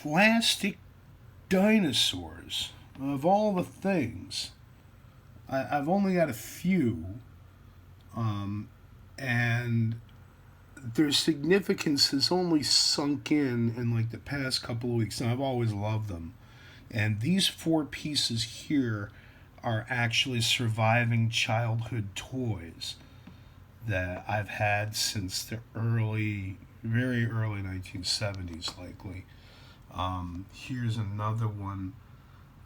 plastic dinosaurs. Of all the things, I've only got a few, and their significance has only sunk in like the past couple of weeks, and I've always loved them. And these four pieces here are actually surviving childhood toys that I've had since the very early 1970s, likely. Here's another one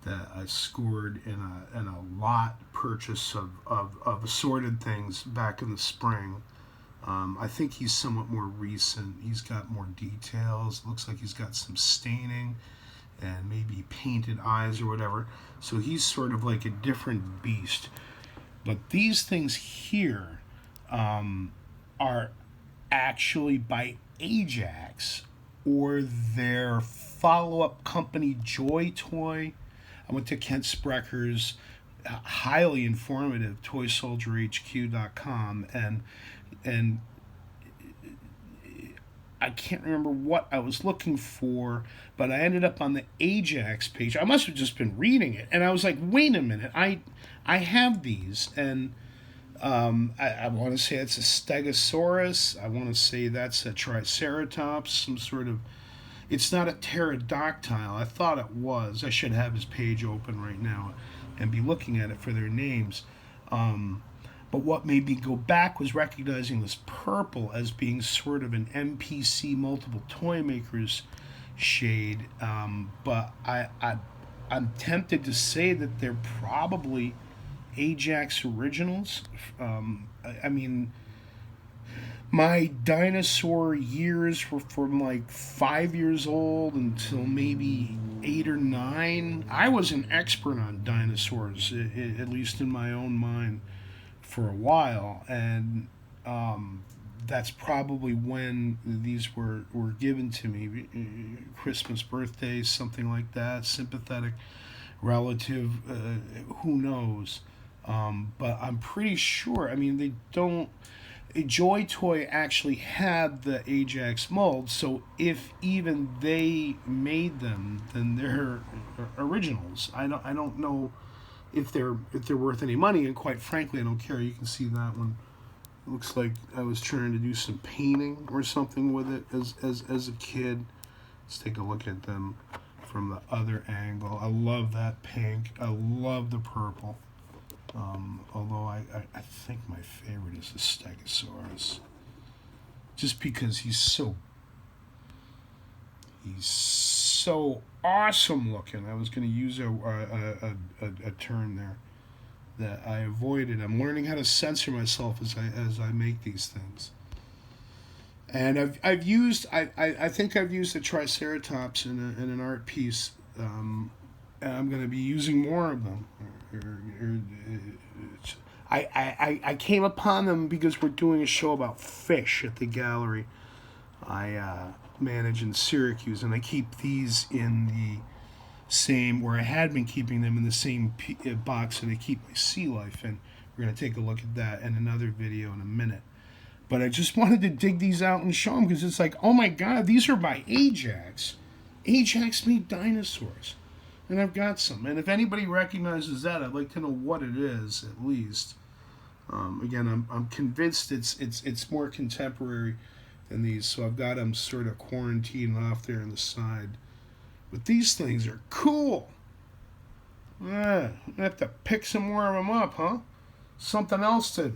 that I scored in a lot purchase of assorted things back in the spring. I think he's somewhat more recent. He's got more details. Looks like he's got some staining and maybe painted eyes or whatever. So he's sort of like a different beast. But these things here are actually by Ajax or their follow-up company Joy Toy. I went to Kent Sprecker's highly informative toysoldierhq.com, and I can't remember what I was looking for, but I ended up on the Ajax page. I must have just been reading it, and I was like, wait a minute, I have these, and I want to say it's a Stegosaurus. I want to say that's a Triceratops, some sort of. It's not a pterodactyl. I thought it was. I should have his page open right now and be looking at it for their names. But what made me go back was recognizing this purple as being sort of an MPC multiple toy makers shade. But I'm tempted to say that they're probably Ajax originals. I mean, my dinosaur years were from like 5 years old until maybe 8 or 9. I was an expert on dinosaurs, at least in my own mind, for a while, and that's probably when these were given to me. Christmas, birthdays, something like that, sympathetic relative, who knows. But I'm pretty sure, I mean, they don't. Joy Toy actually had the Ajax mold, so if even they made them, then they're originals. I don't know if they're worth any money, and quite frankly, I don't care. You can see that one. It looks like I was trying to do some painting or something with it as a kid. Let's take a look at them from the other angle. I love that pink. I love the purple. Although I think my favorite is the Stegosaurus, just because he's so awesome looking. I was going to use a term there that I avoided. I'm learning how to censor myself as I make these things. And I think I've used the Triceratops in an art piece. And I'm going to be using more of them. I came upon them because we're doing a show about fish at the gallery I manage in Syracuse, and I keep these in the same, where I had been keeping them in the same box that I keep my sea life in. We're going to take a look at that in another video in a minute. But I just wanted to dig these out and show them because it's like, oh my God, these are by Ajax. Ajax made dinosaurs. And I've got some. And if anybody recognizes that, I'd like to know what it is, at least. Again, I'm convinced it's more contemporary than these, so I've got them sort of quarantined off there on the side. But these things are cool. I have to pick some more of them up, huh? Something else to